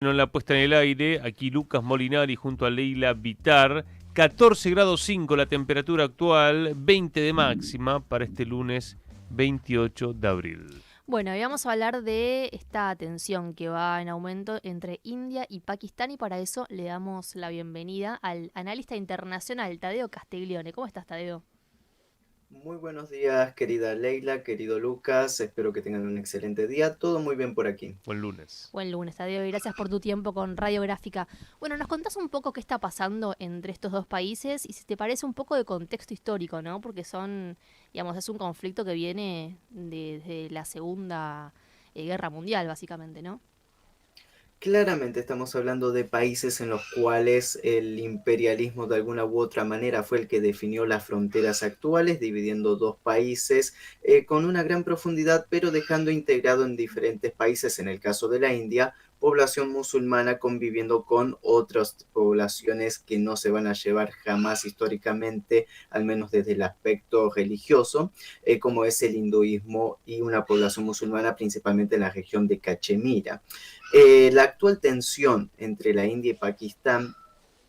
En la puesta en el aire, aquí Lucas Molinari junto a Leila Vitar. 14 grados 5 la temperatura actual, 20 de máxima para este lunes 28 de abril. Bueno, y vamos a hablar de esta tensión que va en aumento entre India y Pakistán y para eso le damos la bienvenida al analista internacional Tadeo Castiglione. ¿Cómo estás, Tadeo? Muy buenos días, querida Leila, querido Lucas. Espero que tengan un excelente día. Todo muy bien por aquí. Buen lunes. Buen lunes, Tadeo, y gracias por tu tiempo con Radiográfica. Bueno, nos contás un poco qué está pasando entre estos dos países y si te parece un poco de contexto histórico, ¿no? Porque digamos, es un conflicto que viene desde la Segunda Guerra Mundial, básicamente, ¿no? Claramente estamos hablando de países en los cuales el imperialismo de alguna u otra manera fue el que definió las fronteras actuales, dividiendo dos países con una gran profundidad, pero dejando integrado en diferentes países, en el caso de la India, población musulmana conviviendo con otras poblaciones que no se van a llevar jamás históricamente, al menos desde el aspecto religioso, como es el hinduismo y una población musulmana principalmente en la región de Cachemira. La actual tensión entre la India y Pakistán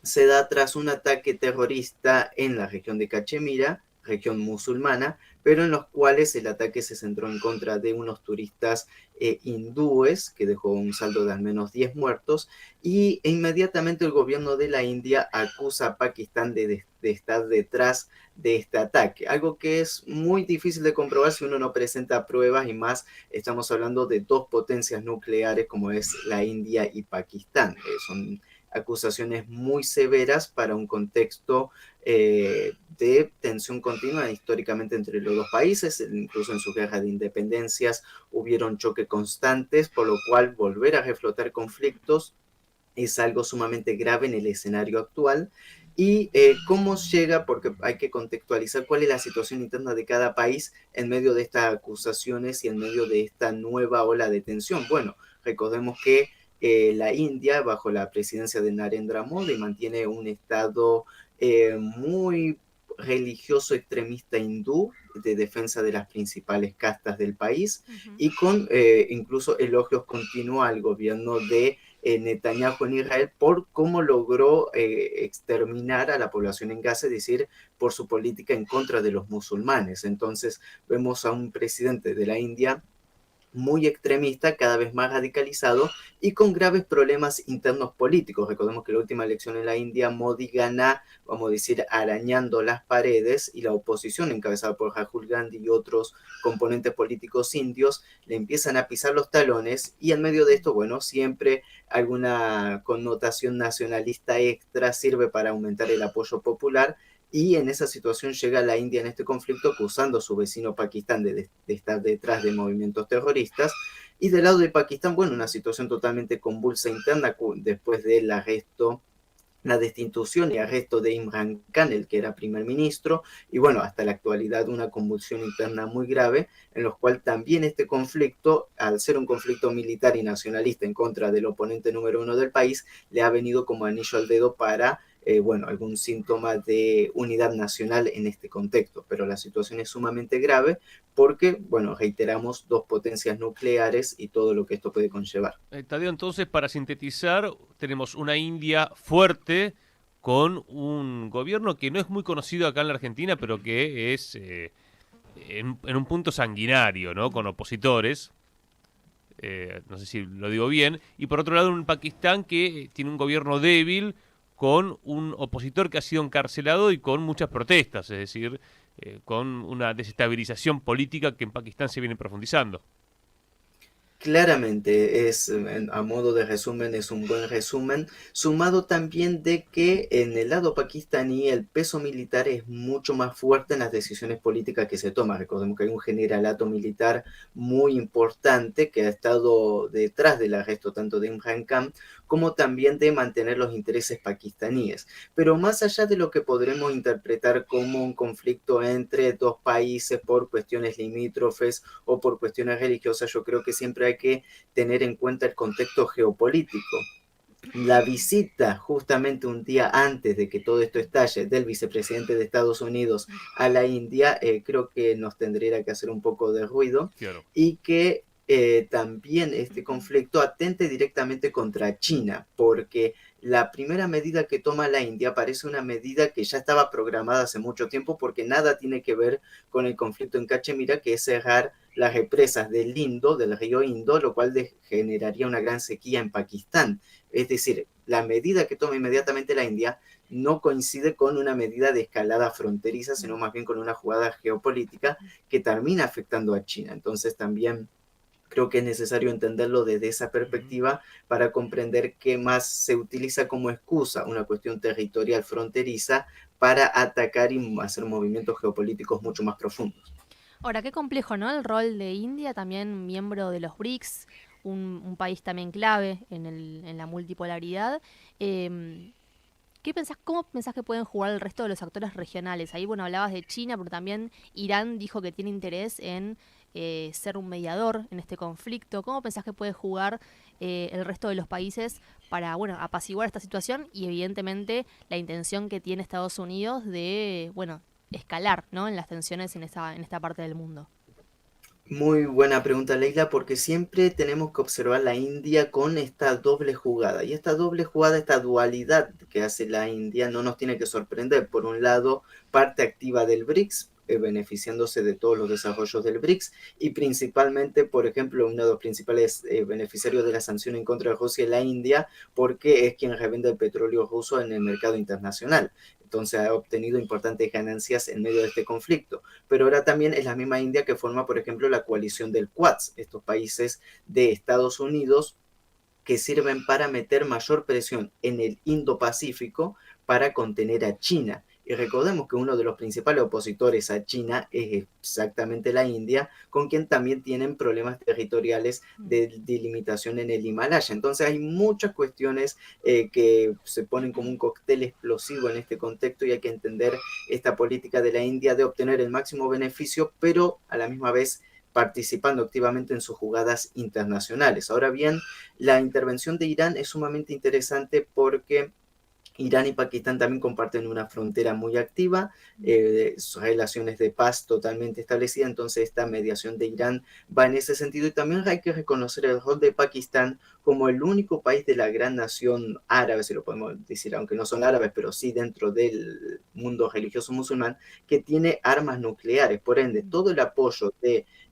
se da tras un ataque terrorista en la región de Cachemira, región musulmana, pero en los cuales el ataque se centró en contra de unos turistas hindúes, que dejó un saldo de al menos 10 muertos, y inmediatamente el gobierno de la India acusa a Pakistán de estar detrás de este ataque, algo que es muy difícil de comprobar si uno no presenta pruebas y más estamos hablando de dos potencias nucleares como es la India y Pakistán. Son acusaciones muy severas para un contexto de tensión continua históricamente entre los dos países, incluso en su guerra de independencias hubieron choques constantes, por lo cual volver a reflotar conflictos es algo sumamente grave en el escenario actual. Y cómo llega, porque hay que contextualizar cuál es la situación interna de cada país en medio de estas acusaciones y en medio de esta nueva ola de tensión. Bueno, recordemos que la India, bajo la presidencia de Narendra Modi, mantiene un estado muy religioso extremista hindú de defensa de las principales castas del país Ujú. y con incluso elogios continuos al gobierno de Netanyahu en Israel por cómo logró exterminar a la población en Gaza, es decir, por su política en contra de los musulmanes. Entonces vemos a un presidente de la India muy extremista, cada vez más radicalizado y con graves problemas internos políticos. Recordemos que la última elección en la India, Modi gana, vamos a decir, arañando las paredes y la oposición encabezada por Rahul Gandhi y otros componentes políticos indios le empiezan a pisar los talones y en medio de esto, bueno, siempre alguna connotación nacionalista extra sirve para aumentar el apoyo popular y en esa situación llega la India en este conflicto acusando a su vecino Pakistán de estar detrás de movimientos terroristas. Y del lado de Pakistán, bueno, una situación totalmente convulsa interna después del arresto, la destitución y arresto de Imran Khan, el que era primer ministro, y bueno, hasta la actualidad una convulsión interna muy grave, en los cual también este conflicto, al ser un conflicto militar y nacionalista en contra del oponente número uno del país, le ha venido como anillo al dedo para bueno, algún síntoma de unidad nacional en este contexto, pero la situación es sumamente grave porque, bueno, reiteramos, dos potencias nucleares y todo lo que esto puede conllevar. Tadeo, entonces, para sintetizar, tenemos una India fuerte con un gobierno que no es muy conocido acá en la Argentina, pero que es en un punto sanguinario, ¿no? Con opositores. No sé si lo digo bien. Y por otro lado, un Pakistán que tiene un gobierno débil con un opositor que ha sido encarcelado y con muchas protestas, es decir, con una desestabilización política que en Pakistán se viene profundizando. Claramente es, a modo de resumen, es un buen resumen, sumado también de que en el lado pakistaní el peso militar es mucho más fuerte en las decisiones políticas que se toman. Recordemos que hay un generalato militar muy importante que ha estado detrás del arresto tanto de Imran Khan como también de mantener los intereses pakistaníes. Pero más allá de lo que podremos interpretar como un conflicto entre dos países por cuestiones limítrofes o por cuestiones religiosas, yo creo que siempre hay que tener en cuenta el contexto geopolítico. La visita justamente un día antes de que todo esto estalle del vicepresidente de Estados Unidos a la India, creo que nos tendría que hacer un poco de ruido Claro. y que también este conflicto atente directamente contra China, porque la primera medida que toma la India parece una medida que ya estaba programada hace mucho tiempo porque nada tiene que ver con el conflicto en Cachemira, que es cerrar las represas del Indo, del río Indo, lo cual generaría una gran sequía en Pakistán. Es decir, la medida que toma inmediatamente la India no coincide con una medida de escalada fronteriza, sino más bien con una jugada geopolítica que termina afectando a China. Entonces también creo que es necesario entenderlo desde esa perspectiva para comprender que más se utiliza como excusa una cuestión territorial fronteriza para atacar y hacer movimientos geopolíticos mucho más profundos. Ahora, qué complejo, ¿no? El rol de India, también miembro de los BRICS, un país también clave en la multipolaridad. Em, ¿Cómo pensás que pueden jugar el resto de los actores regionales? Ahí, bueno, hablabas de China, pero también Irán dijo que tiene interés en ser un mediador en este conflicto. ¿Cómo pensás que puede jugar el resto de los países para, bueno, apaciguar esta situación y evidentemente la intención que tiene Estados Unidos de, bueno, escalar, ¿no? En las tensiones en esta parte del mundo. Muy buena pregunta, Leila, porque siempre tenemos que observar la India con esta doble jugada. Y esta doble jugada, esta dualidad que hace la India, no nos tiene que sorprender. Por un lado, parte activa del BRICS, beneficiándose de todos los desarrollos del BRICS, y principalmente, por ejemplo, uno de los principales beneficiarios de la sanción en contra de Rusia es la India, porque es quien revende el petróleo ruso en el mercado internacional. Entonces ha obtenido importantes ganancias en medio de este conflicto. Pero ahora también es la misma India que forma, por ejemplo, la coalición del Quads, estos países de Estados Unidos que sirven para meter mayor presión en el Indo-Pacífico para contener a China. Y recordemos que uno de los principales opositores a China es exactamente la India, con quien también tienen problemas territoriales de delimitación en el Himalaya. Entonces hay muchas cuestiones que se ponen como un cóctel explosivo en este contexto y hay que entender esta política de la India de obtener el máximo beneficio, pero a la misma vez participando activamente en sus jugadas internacionales. Ahora bien, la intervención de Irán es sumamente interesante porque Irán y Pakistán también comparten una frontera muy activa, relaciones de paz totalmente establecidas, entonces esta mediación de Irán va en ese sentido y también hay que reconocer el rol de Pakistán como el único país de la gran nación árabe, si lo podemos decir, aunque no son árabes, pero sí dentro del mundo religioso musulmán, que tiene armas nucleares, por ende todo el apoyo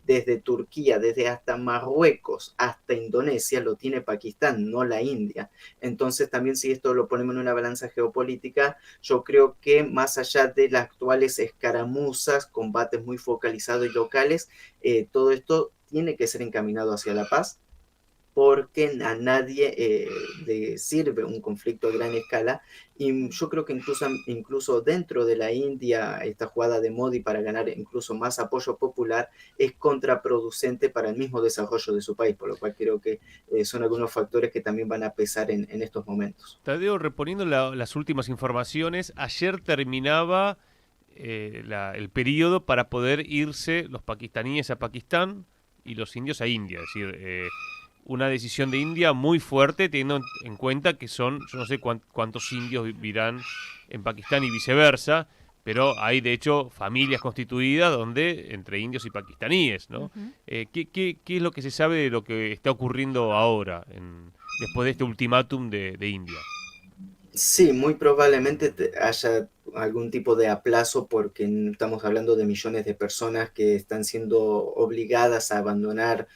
desde Turquía, desde hasta Marruecos, hasta Indonesia, lo tiene Pakistán, no la India. Entonces también si esto lo ponemos en una balanza geopolítica, yo creo que más allá de las actuales escaramuzas, combates muy focalizados y locales, todo esto tiene que ser encaminado hacia la paz porque a nadie le sirve un conflicto a gran escala y yo creo que incluso dentro de la India esta jugada de Modi para ganar incluso más apoyo popular es contraproducente para el mismo desarrollo de su país, por lo cual creo que son algunos factores que también van a pesar en estos momentos. Tadeo, reponiendo las últimas informaciones, ayer terminaba el periodo para poder irse los pakistaníes a Pakistán y los indios a India. Es decir, una decisión de India muy fuerte, teniendo en cuenta que son, yo no sé cuántos indios vivirán en Pakistán y viceversa, pero hay de hecho familias constituidas donde entre indios y pakistaníes, ¿no? Ujú. ¿Qué es lo que se sabe de lo que está ocurriendo ahora, después de este ultimátum de India? Sí, muy probablemente haya algún tipo de aplazo porque estamos hablando de millones de personas que están siendo obligadas a abandonar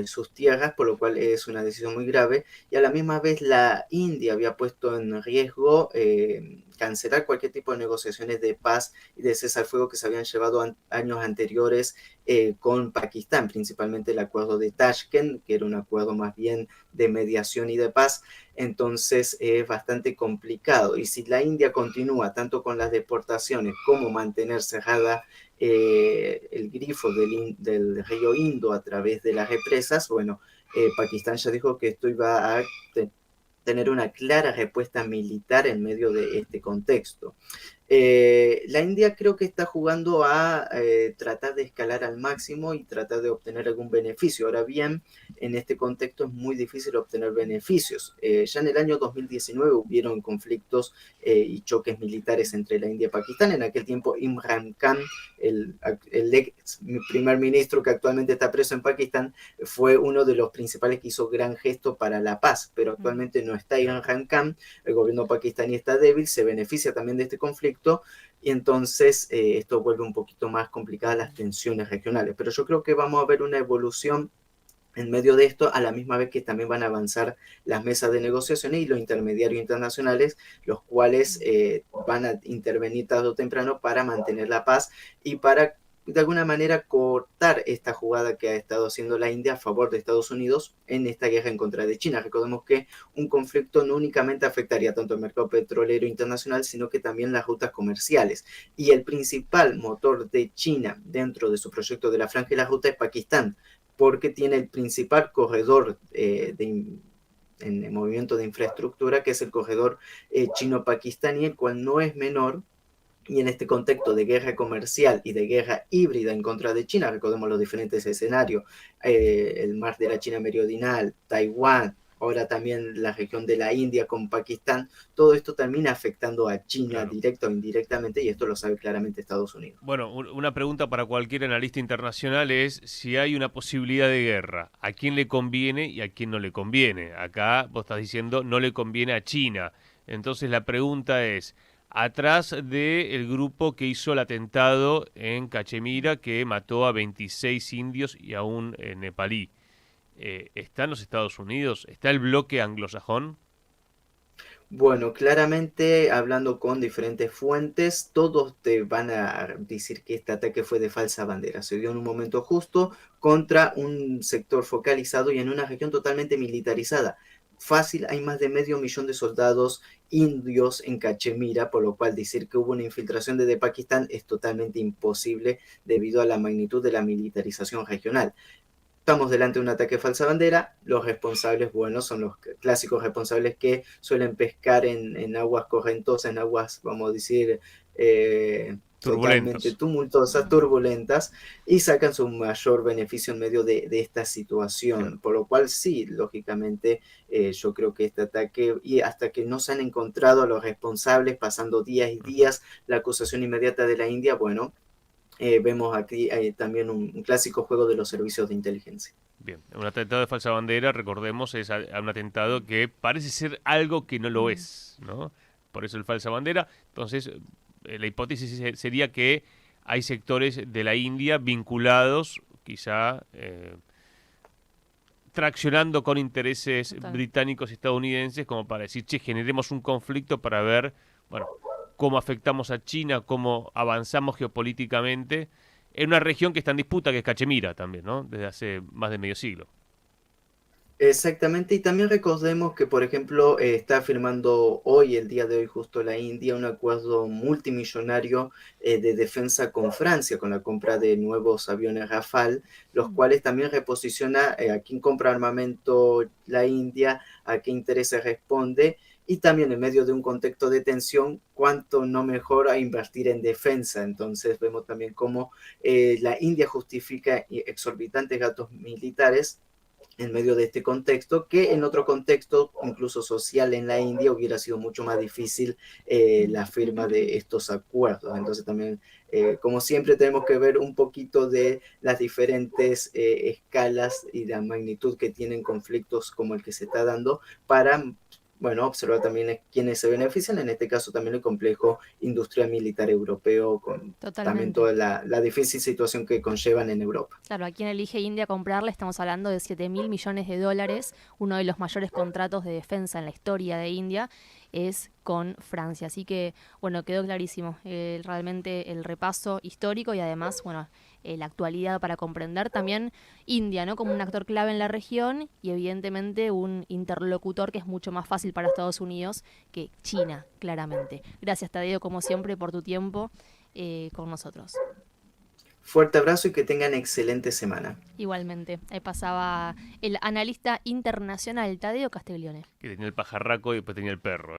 sus tierras, por lo cual es una decisión muy grave. Y a la misma vez la India había puesto en riesgo cancelar cualquier tipo de negociaciones de paz y de cesar al fuego que se habían llevado años anteriores con Pakistán, principalmente el acuerdo de Tashkent, que era un acuerdo más bien de mediación y de paz. Entonces es bastante complicado. Y si la India continúa tanto con las deportaciones como mantener cerrada el grifo del río Indo a través de las represas, bueno, Pakistán ya dijo que esto iba a tener una clara respuesta militar en medio de este contexto. La India creo que está jugando a tratar de escalar al máximo y tratar de obtener algún beneficio. Ahora bien, en este contexto es muy difícil obtener beneficios. Ya en el año 2019 hubieron conflictos y choques militares entre la India y Pakistán. En aquel tiempo Imran Khan, el ex primer ministro que actualmente está preso en Pakistán, fue uno de los principales que hizo gran gesto para la paz, pero actualmente no está Imran Khan. El gobierno pakistaní está débil, se beneficia también de este conflicto y entonces esto vuelve un poquito más complicadas las tensiones regionales. Pero yo creo que vamos a ver una evolución en medio de esto, a la misma vez que también van a avanzar las mesas de negociaciones y los intermediarios internacionales, los cuales van a intervenir tarde o temprano para mantener la paz y para de alguna manera cortar esta jugada que ha estado haciendo la India a favor de Estados Unidos en esta guerra en contra de China. Recordemos que un conflicto no únicamente afectaría tanto el mercado petrolero internacional, sino que también las rutas comerciales. Y el principal motor de China dentro de su proyecto de la Franja y la Ruta es Pakistán, porque tiene el principal corredor en el movimiento de infraestructura, que es el corredor chino-pakistaní, el cual no es menor. Y en este contexto de guerra comercial y de guerra híbrida en contra de China, recordemos los diferentes escenarios, el mar de la China Meridional, Taiwán, ahora también la región de la India con Pakistán, todo esto termina afectando a China Claro. directa o indirectamente y esto lo sabe claramente Estados Unidos. Bueno, una pregunta para cualquier analista internacional es si hay una posibilidad de guerra, ¿a quién le conviene y a quién no le conviene? Acá vos estás diciendo no le conviene a China. Entonces la pregunta es, atrás del grupo que hizo el atentado en Cachemira que mató a 26 indios y a un nepalí, ¿están los Estados Unidos? ¿Está el bloque anglosajón? Bueno, claramente hablando con diferentes fuentes, todos te van a decir que este ataque fue de falsa bandera. Se dio en un momento justo contra un sector focalizado y en una región totalmente militarizada. Fácil, hay más de medio millón de soldados indios en Cachemira, por lo cual decir que hubo una infiltración desde Pakistán es totalmente imposible debido a la magnitud de la militarización regional. Estamos delante de un ataque falsa bandera. Los responsables, bueno, son los clásicos responsables que suelen pescar en aguas correntosas, en aguas, vamos a decir, totalmente Turbulentos. tumultuosas, turbulentas, y sacan su mayor beneficio en medio de esta situación. Claro. Por lo cual, sí, lógicamente, yo creo que este ataque, y hasta que no se han encontrado a los responsables, pasando días y Ujú. días, la acusación inmediata de la India, bueno, vemos aquí también un clásico juego de los servicios de inteligencia. Bien, un atentado de falsa bandera, recordemos, es a un atentado que parece ser algo que no lo es, ¿no? Por eso el falsa bandera. Entonces, la hipótesis sería que hay sectores de la India vinculados, quizá traccionando con intereses Total. británicos y estadounidenses, como para decir, che, generemos un conflicto para ver, bueno, cómo afectamos a China, cómo avanzamos geopolíticamente en una región que está en disputa, que es Cachemira también, ¿no? Desde hace más de medio siglo. Exactamente, y también recordemos que, por ejemplo, está firmando hoy, el día de hoy, justo la India, un acuerdo multimillonario de defensa con Francia, con la compra de nuevos aviones Rafale, los Mm. cuales también reposiciona a quién compra armamento la India, a qué intereses responde, y también en medio de un contexto de tensión, cuánto no mejora invertir en defensa. Entonces vemos también cómo la India justifica exorbitantes gastos militares en medio de este contexto, que en otro contexto, incluso social en la India, hubiera sido mucho más difícil la firma de estos acuerdos. Entonces también, como siempre, tenemos que ver un poquito de las diferentes escalas y la magnitud que tienen conflictos como el que se está dando para, bueno, observar también quiénes se benefician, en este caso también el complejo industrial militar europeo, con también Totalmente. toda la difícil situación que conllevan en Europa. Claro, a quien elige India comprarle estamos hablando de 7.000 millones de dólares. Uno de los mayores contratos de defensa en la historia de India es con Francia. Así que, bueno, quedó clarísimo realmente el repaso histórico y además, bueno, la actualidad para comprender también India, ¿no? Como un actor clave en la región y evidentemente un interlocutor que es mucho más fácil para Estados Unidos que China, claramente. Gracias, Tadeo, como siempre, por tu tiempo con nosotros. Fuerte abrazo y que tengan excelente semana. Igualmente, ahí pasaba el analista internacional Tadeo Castiglione. Que tenía el pajarraco y después tenía el perro.